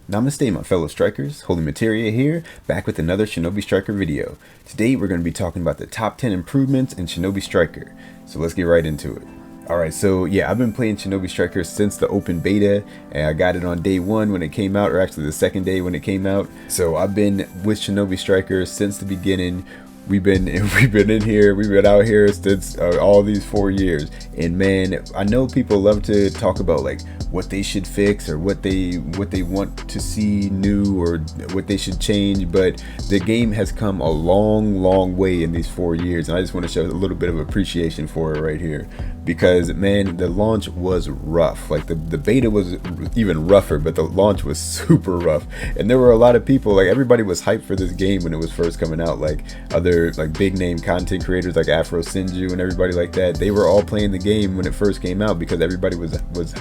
Namaste my fellow strikers, Holy Materia here, back with another Shinobi Striker video. Today we're going to be talking about the top 10 improvements in Shinobi Striker, so let's get right into it. Alright, so yeah, I've been playing Shinobi Striker since the open beta, and I got it on day 1 when it came out, or actually the second day when it came out. So I've been with Shinobi Striker since the beginning. We've been in here, we've been out here since all these 4 years, and man, I know people love to talk about like what they should fix or what they want to see new or what they should change, but the game has come a long way in these 4 years, and I just want to show a little bit of appreciation for it right here, because man, the launch was rough. Like the beta was even rougher, but the launch was super rough, and there were a lot of people, like everybody was hyped for this game when it was first coming out, like other like big name content creators like Afro Sinju and everybody like that. They were all playing the game when it first came out because everybody was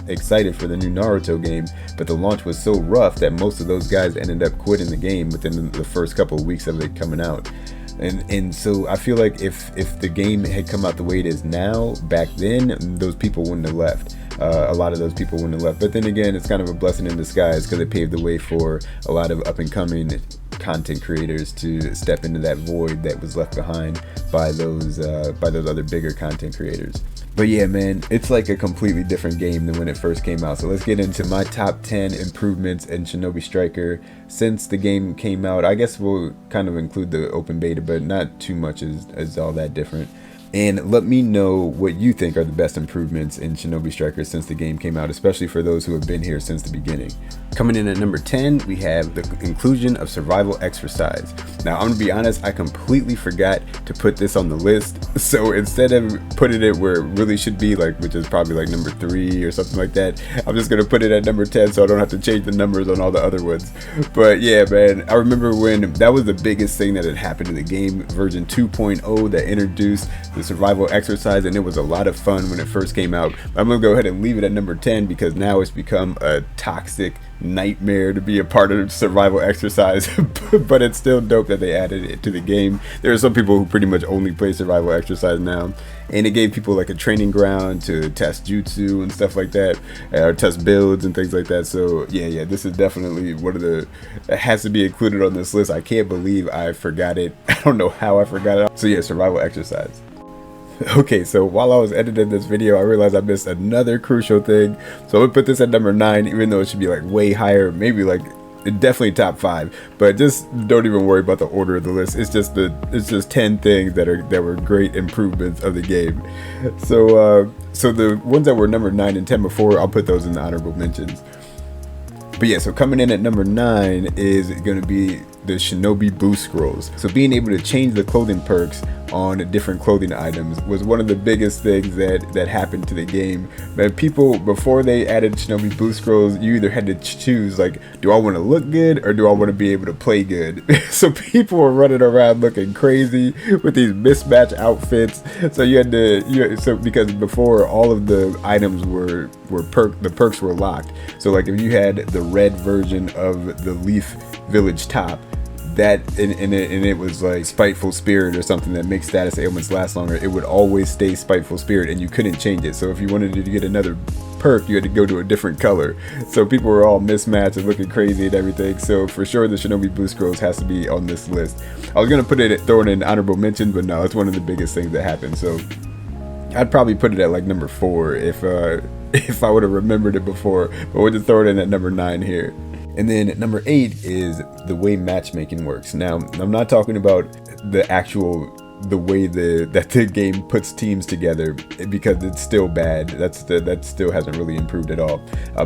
excited for the new Naruto game, but the launch was so rough that most of those guys ended up quitting the game within the first couple of weeks of it coming out. And so I feel like if the game had come out the way it is now, back then, those people wouldn't have left. A lot of those people wouldn't have left. But then again, it's kind of a blessing in disguise because it paved the way for a lot of up and coming content creators to step into that void that was left behind by those other bigger content creators. But yeah, man, it's like a completely different game than when it first came out. So let's get into my top 10 improvements in Shinobi Striker since the game came out. I guess we'll kind of include the open beta, but not too much is all that different. And let me know what you think are the best improvements in Shinobi Striker since the game came out, especially for those who have been here since the beginning. Coming in at number 10, we have the inclusion of survival exercise. Now, I'm gonna be honest, I completely forgot to put this on the list. So instead of putting it where it really should be, like, which is probably like number 3 or something like that, I'm just gonna put it at number 10 so I don't have to change the numbers on all the other ones. But yeah, man, I remember when that was the biggest thing that had happened in the game, version 2.0, that introduced the survival exercise, and it was a lot of fun when it first came out. I'm gonna go ahead and leave it at number 10 because now it's become a toxic nightmare to be a part of survival exercise. But it's still dope that they added it to the game. There are some people who pretty much only play survival exercise now, and it gave people like a training ground to test jutsu and stuff like that, or test builds and things like that. So yeah, this is definitely one of the, it has to be included on this list. I can't believe I forgot it. I don't know how I forgot it. So yeah, survival exercise. Okay, so while I was editing this video, I realized I missed another crucial thing. So I'm gonna put this at number 9, even though it should be like way higher, maybe like definitely top 5. But just don't even worry about the order of the list. It's just 10 things that were great improvements of the game. So so the ones that were number 9 and 10 before, I'll put those in the honorable mentions. But yeah, so coming in at number 9 is going to be the Shinobi boost scrolls. So being able to change the clothing perks on different clothing items was one of the biggest things that happened to the game. But people, before they added Shinobi boost scrolls, you either had to choose, like, do I want to look good or do I want to be able to play good? So people were running around looking crazy with these mismatched outfits. So you had to, so because before all of the items were the perks were locked. So like if you had the red version of the Leaf Village top, that and it was like Spiteful Spirit or something that makes status ailments last longer, it would always stay Spiteful Spirit and you couldn't change it. So if you wanted to get another perk, you had to go to a different color. So people were all mismatched and looking crazy and everything. So for sure the Shinobi boost scrolls has to be on this list. I was gonna throw it in honorable mention, but no, it's one of the biggest things that happened. So I'd probably put it at like number 4 if I would have remembered it before, but we'll just throw it in at number 9 here. And then number 8 is the way matchmaking works. Now, I'm not talking about the way that the game puts teams together, because it's still bad. That still hasn't really improved at all.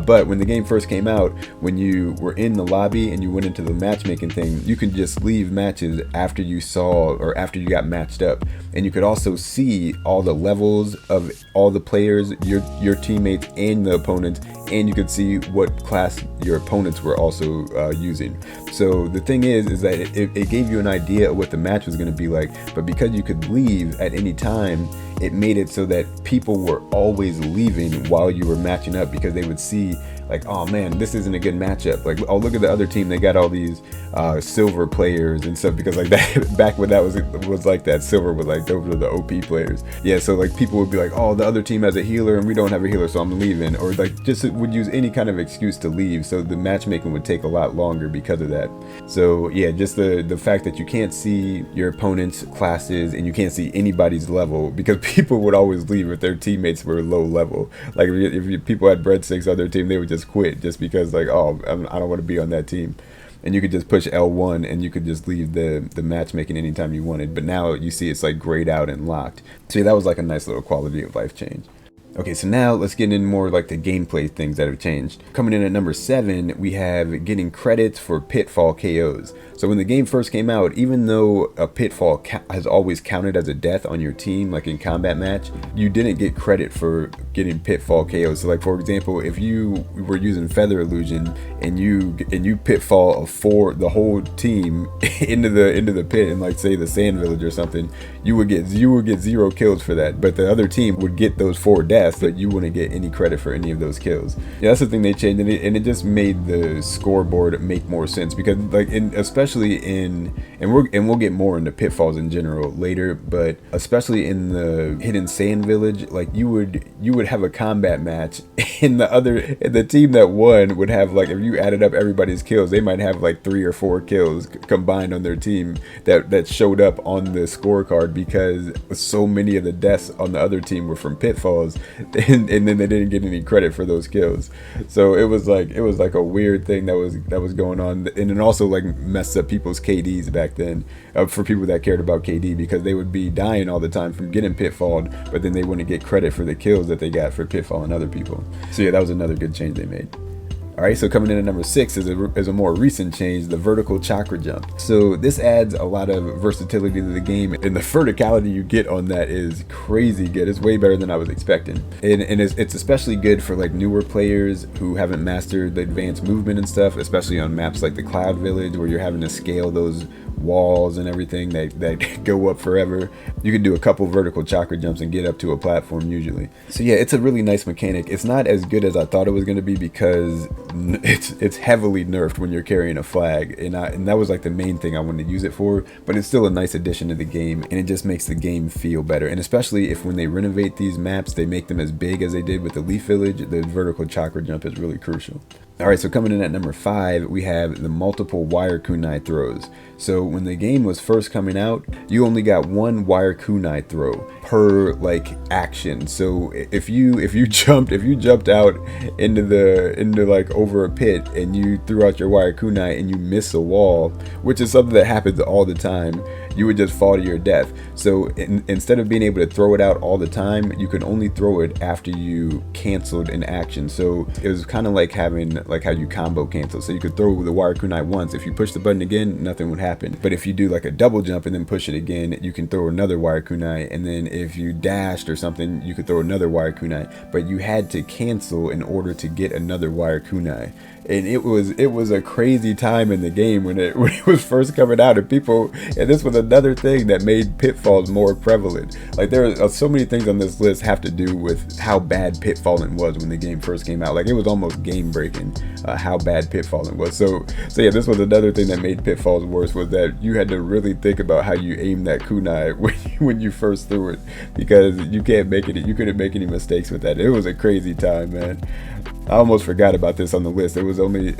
But when the game first came out, when you were in the lobby and you went into the matchmaking thing, you could just leave matches after you saw or after you got matched up, and you could also see all the levels of all the players, your teammates and the opponents, and you could see what class your opponents were also using. So the thing is that it gave you an idea of what the match was going to be like, but because you could leave at any time, it made it so that people were always leaving while you were matching up, because they would see like, oh man, this isn't a good matchup. Like, oh, look at the other team, they got all these silver players and stuff, because like that back when that was like that, silver was like those were the OP players. Yeah, so like people would be like, oh, the other team has a healer and we don't have a healer, so I'm leaving, or like just would use any kind of excuse to leave. So the matchmaking would take a lot longer because of that. So yeah, just the fact that you can't see your opponent's classes and you can't see anybody's level, because people would always leave if their teammates were low level. Like if people had breadsticks on their team, they would just quit just because like, oh, I don't want to be on that team. And you could just push L1 and you could just leave the matchmaking anytime you wanted. But now you see it's like grayed out and locked. So yeah, that was like a nice little quality of life change. Okay, so now let's get into more like the gameplay things that have changed. Coming in at number 7, we have getting credits for Pitfall KOs. So when the game first came out, even though a Pitfall has always counted as a death on your team, like in combat match, you didn't get credit for getting Pitfall KOs. So like for example, if you were using Feather Illusion and you Pitfall the whole team into the pit in like say the Sand Village or something, you would get 0 kills for that. But the other team would get those 4 deaths, but you wouldn't get any credit for any of those kills. Yeah, that's the thing they changed, and it just made the scoreboard make more sense, because like especially in we'll get more into pitfalls in general later, but especially in the hidden Sand Village, like you would have a combat match and the team that won would have, like, if you added up everybody's kills, they might have like 3 or 4 kills combined on their team that showed up on the scorecard, because so many of the deaths on the other team were from pitfalls, and then they didn't get any credit for those kills. So it was like a weird thing that was going on, and it also like messed up people's KDs back then, for people that cared about KD, because they would be dying all the time from getting pitfalled, but then they wouldn't get credit for the kills that they got for pitfalling other people. So yeah, that was another good change they made. Alright, so coming in at number 6 is a more recent change, the vertical chakra jump. So this adds a lot of versatility to the game, and the verticality you get on that is crazy good. It's way better than I was expecting. And it's especially good for like newer players who haven't mastered the advanced movement and stuff, especially on maps like the Cloud Village, where you're having to scale those walls and everything that go up forever. You can do a couple vertical chakra jumps and get up to a platform usually. So yeah, it's a really nice mechanic. It's not as good as I thought it was going to be, because it's heavily nerfed when you're carrying a flag, and that was like the main thing I wanted to use it for. But it's still a nice addition to the game, and it just makes the game feel better. And especially if when they renovate these maps, they make them as big as they did with the Leaf Village, the vertical chakra jump is really crucial. Alright, so coming in at number 5, we have the multiple wire kunai throws. So when the game was first coming out, you only got 1 wire kunai throw per like action. So if you jumped out into like over a pit and you threw out your wire kunai and you miss a wall, which is something that happens all the time, you would just fall to your death. So instead of being able to throw it out all the time, you could only throw it after you canceled an action. So it was kind of like having like how you combo cancel. So you could throw the wire kunai once. If you push the button again, nothing would happen. But if you do like a double jump and then push it again, you can throw another wire kunai. And then if you dashed or something, you could throw another wire kunai. But you had to cancel in order to get another wire kunai. And it was a crazy time in the game when it was first coming out, and this was another thing that made pitfalls more prevalent. Like there are so many things on this list have to do with how bad pitfalling was when the game first came out. Like it was almost game breaking how bad pitfalling was. So yeah, this was another thing that made pitfalls worse, was that you had to really think about how you aim that kunai when you first threw it, because you couldn't make any mistakes with that. It was a crazy time, man. I almost forgot about this on the list. It was only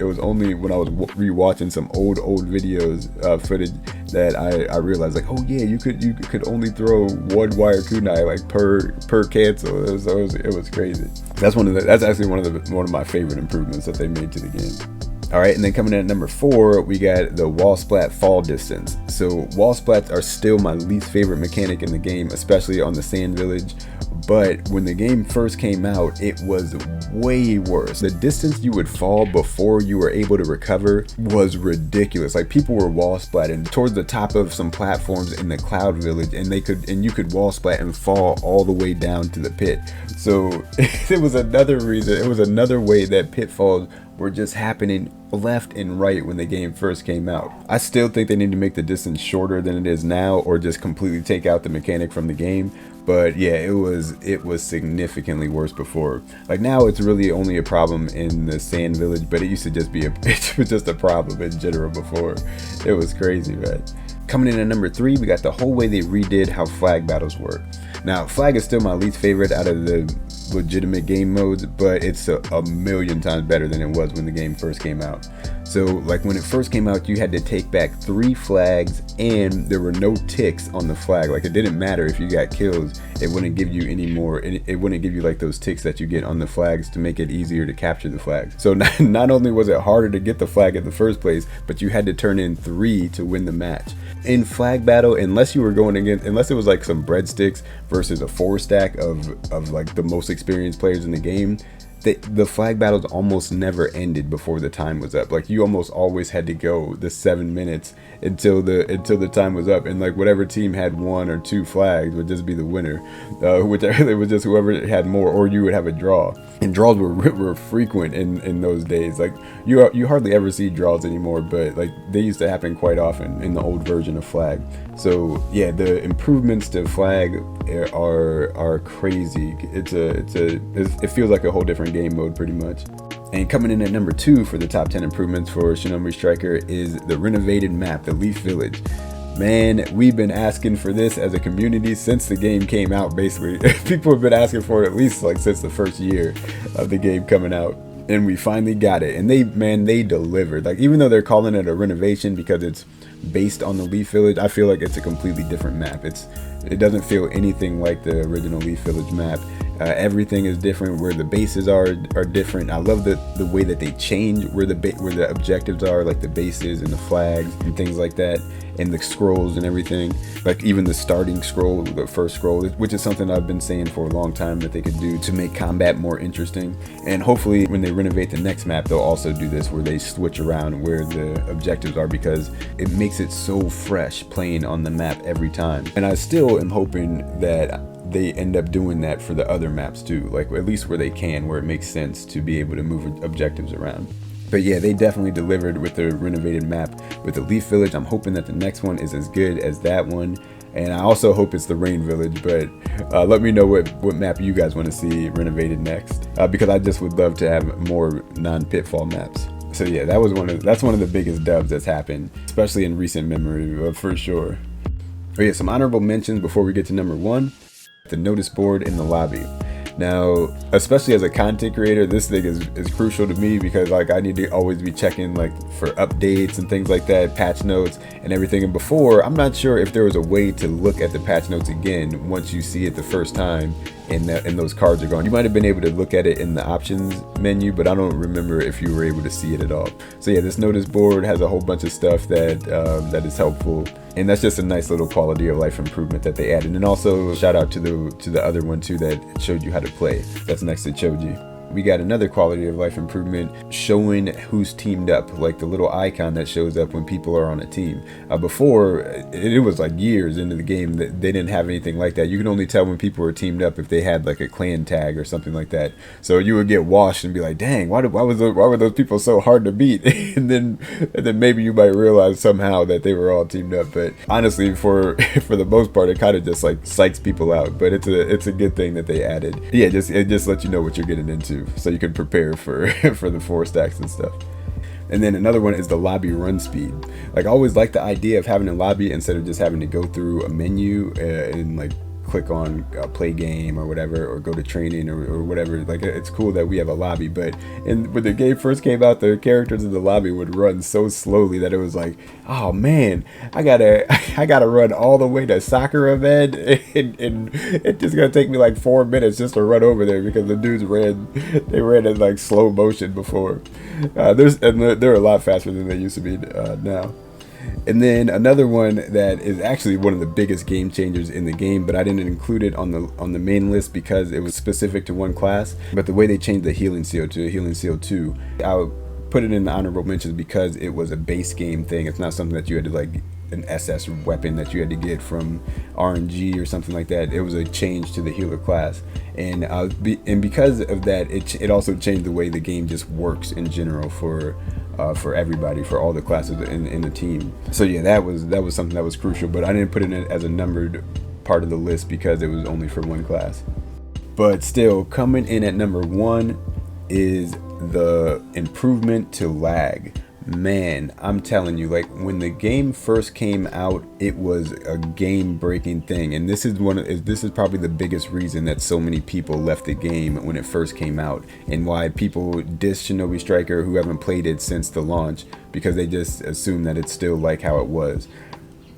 when I was rewatching some old videos footage that I realized, like, oh yeah, you could only throw 1 wire kunai like per cancel. It was crazy. That's actually one of my favorite improvements that they made to the game. Alright, and then coming in at number 4, we got the wall splat fall distance. So wall splats are still my least favorite mechanic in the game, especially on the Sand Village. But when the game first came out, it was way worse. The distance you would fall before you were able to recover was ridiculous. Like people were wall splatting towards the top of some platforms in the Cloud Village, and you could wall splat and fall all the way down to the pit. So it was another reason. It was another way that pitfalls were just happening left and right when the game first came out. I still think they need to make the distance shorter than it is now, or just completely take out the mechanic from the game. But yeah, it was significantly worse before. Like now it's really only a problem in the sand village, but it used to just be it was just a problem in general before. It was crazy, man. Coming in at number 3, we got the whole way they redid how flag battles work. Now, flag is still my least favorite out of the legitimate game modes, but it's a million times better than it was when the game first came out. So like when it first came out, you had to take back 3 flags and there were no ticks on the flag. Like it didn't matter if you got kills, it wouldn't give you any more, it wouldn't give you like those ticks that you get on the flags to make it easier to capture the flag. So not only was it harder to get the flag in the first place, but you had to turn in 3 to win the match. In flag battle, unless you were going against, unless it was like some breadsticks versus a 4-stack of like the most experienced players in the game, the flag battles almost never ended before the time was up. Like you almost always had to go the 7 minutes until the time was up, and like whatever team had 1 or 2 flags would just be the winner, which it was just whoever had more, or you would have a draw. And draws were frequent in those days. Like you hardly ever see draws anymore, but like they used to happen quite often in the old version of flag. So yeah, the improvements to flag are crazy. It feels like a whole different game mode pretty much. And coming in at number 2 for the top 10 improvements for Shinobi Striker is the renovated map, the Leaf Village. Man, we've been asking for this as a community since the game came out, basically. People have been asking for it at least like since the first year of the game coming out. And we finally got it. And they delivered. Like even though they're calling it a renovation because it's based on the Leaf Village, I feel like it's a completely different map. It doesn't feel anything like the original Leaf Village map. Everything is different, where the bases are different. I love the way that they change where the objectives are, like the bases and the flags and things like that, and the scrolls and everything. Like even the starting scroll, the first scroll, which is something I've been saying for a long time that they could do to make combat more interesting. And hopefully when they renovate the next map, they'll also do this where they switch around where the objectives are, because it makes it so fresh playing on the map every time. And I still am hoping that they end up doing that for the other maps too, like at least where they can, where it makes sense to be able to move objectives around. But yeah, they definitely delivered with the renovated map with the Leaf Village. I'm hoping that the next one is as good as that one, and I also hope it's the Rain Village. But let me know what map you guys want to see renovated next, because I just would love to have more non-Pitfall maps. So yeah, that's one of the biggest dubs that's happened, especially in recent memory, for sure. But yeah, some honorable mentions before we get to number 1. The notice board in the lobby. Now, especially as a content creator, this thing is crucial to me, because like I need to always be checking like for updates and things like that, patch notes and everything. And before, I'm not sure if there was a way to look at the patch notes again once you see it the first time and those cards are gone. You might have been able to look at it in the options menu, but I don't remember if you were able to see it at all. So yeah, this notice board has a whole bunch of stuff that is helpful, and that's just a nice little quality of life improvement that they added. And also shout out to the other one too that showed you how to play. That's next to Choji. We got another quality of life improvement showing who's teamed up, like the little icon that shows up when people are on a team. Before, it was like years into the game that they didn't have anything like that. You can only tell when people were teamed up if they had like a clan tag or something like that. So you would get washed and be like, dang, why were those people so hard to beat? and then maybe you might realize somehow that they were all teamed up. But honestly, for the most part, it kind of just like psychs people out. But it's a good thing that they added. Yeah, it just lets you know what you're getting into, so you can prepare for the 4 stacks and stuff. And then another one is the lobby run speed. Like I always like the idea of having a lobby instead of just having to go through a menu and like click on play game or whatever, or go to training or whatever. Like it's cool that we have a lobby, but when the game first came out, the characters in the lobby would run so slowly that it was like, oh man, I gotta run all the way to Chakra, man, and it's just gonna take me like 4 minutes just to run over there, because the dudes ran in like slow motion before. They're a lot faster than they used to be now. And then another one that is actually one of the biggest game changers in the game, but I didn't include it on the main list because it was specific to one class. But the way they changed the healing seal to a healing seal 2, I'll put it in the honorable mentions because it was a base game thing. It's not something that you had to like an SS weapon that you had to get from RNG or something like that. It was a change to the healer class, and because of that, it also changed the way the game just works in general for everybody, for all the classes in the team. So yeah, that was something that was crucial, but I didn't put it in as a numbered part of the list because it was only for one class. But still, coming in at number 1 is the improvement to lag. Man, I'm telling you, like when the game first came out, it was a game-breaking thing, and this is probably the biggest reason that so many people left the game when it first came out, and why people diss Shinobi Striker who haven't played it since the launch, because they just assume that it's still like how it was.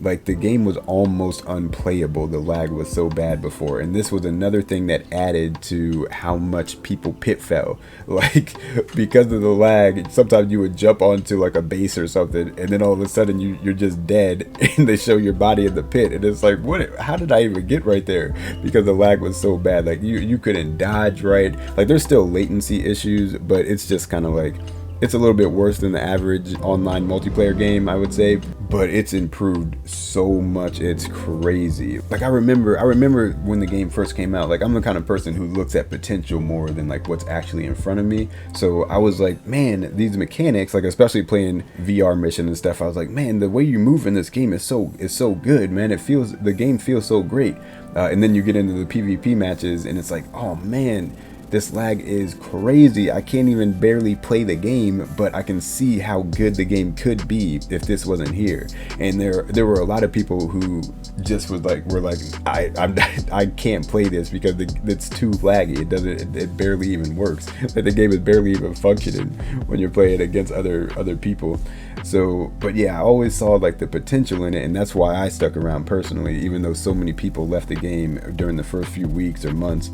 Like the game was almost unplayable, the lag was so bad before, and this was another thing that added to how much people pit fell. Like because of the lag, sometimes you would jump onto like a base or something, and then all of a sudden you're just dead, and they show your body in the pit, and it's like, what? How did I even get right there? Because the lag was so bad. Like you couldn't dodge right. Like there's still latency issues, but it's just kind of like, it's a little bit worse than the average online multiplayer game, I would say, but it's improved so much, it's crazy. Like I remember when the game first came out, like I'm the kind of person who looks at potential more than like what's actually in front of me. So I was like, man, these mechanics, like especially playing VR mission and stuff, I was like, man, the way you move in this game is so good, man. The game feels so great. And then you get into the PvP matches and it's like, oh man, this lag is crazy. I can't even barely play the game, but I can see how good the game could be if this wasn't here. And there were a lot of people who just were like, I can't play this because it's too laggy. It barely even works. Like the game is barely even functioning when you're playing against other people. So, but yeah, I always saw like the potential in it, and that's why I stuck around personally, even though so many people left the game during the first few weeks or months.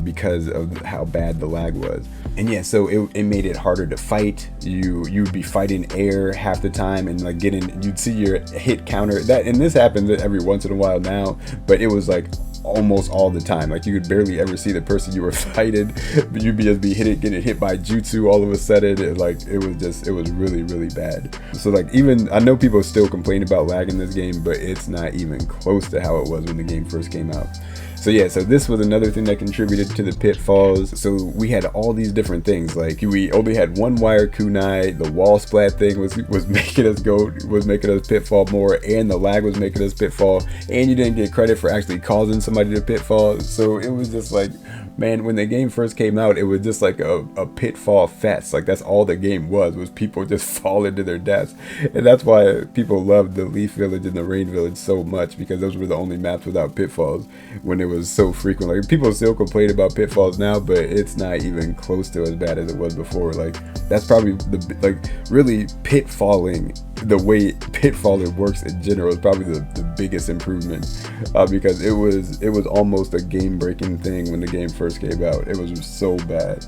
Because of how bad the lag was. And yeah, so it made it harder to fight. You'd be fighting air half the time, and like you'd see your hit counter, and this happens every once in a while now, but it was like almost all the time. Like you could barely ever see the person you were fighting, but you'd just be getting hit by jutsu all of a sudden. It was really, really bad. So like, even I know people still complain about lag in this game, but it's not even close to how it was when the game first came out. So yeah, so this was another thing that contributed to the pitfalls. So we had all these different things. Like we only had one wire kunai, the wall splat thing was making us pitfall more, and the lag was making us pitfall, and you didn't get credit for actually causing somebody to pitfall. So it was just like, man, when the game first came out, it was just like a pitfall fest. Like that's all the game was people just falling to their deaths. And that's why people loved the Leaf Village and the Rain Village so much, because those were the only maps without pitfalls when it was so frequent. Like people still complain about pitfalls now, but it's not even close to as bad as it was before. Like that's probably really pitfalling, the way pitfalling works in general is probably the biggest improvement, because it was almost a game-breaking thing when the game first came out. It was so bad.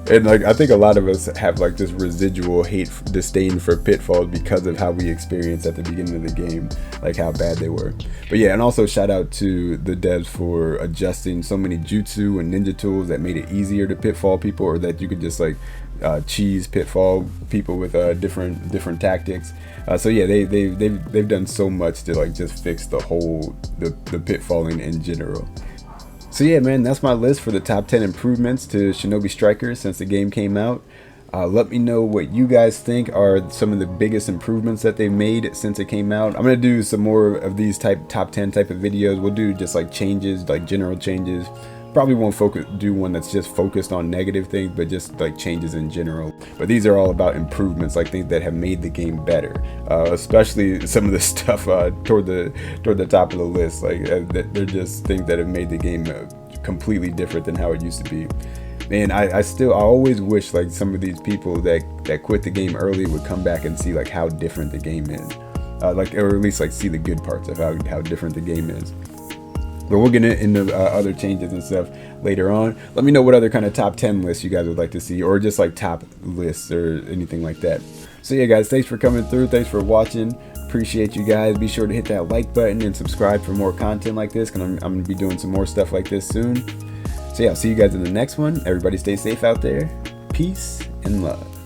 And like I think a lot of us have like this residual disdain for pitfalls because of how we experienced at the beginning of the game, like how bad they were. But yeah, and also shout out to the devs for adjusting so many jutsu and ninja tools that made it easier to pitfall people, or that you could just like cheese pitfall people with different tactics. So yeah, they've done so much to like just fix the pitfalling in general. So yeah, man, that's my list for the top 10 improvements to Shinobi Striker since the game came out. Let me know what you guys think are some of the biggest improvements that they've made since it came out. I'm gonna do some more of these top 10 type of videos. We'll do just like changes, like general changes. Probably won't do one that's just focused on negative things, but just like changes in general. But these are all about improvements, like things that have made the game better, especially some of the stuff toward the top of the list. Like they're just things that have made the game completely different than how it used to be. And I always wish like some of these people that quit the game early would come back and see like how different the game is, or at least like see the good parts of how different the game is. But we'll get into other changes and stuff later on. Let me know what other kind of top 10 lists you guys would like to see, or just like top lists or anything like that. So yeah, guys, thanks for coming through. Thanks for watching. Appreciate you guys. Be sure to hit that like button and subscribe for more content like this, because I'm going to be doing some more stuff like this soon. So yeah, I'll see you guys in the next one. Everybody stay safe out there. Peace and love.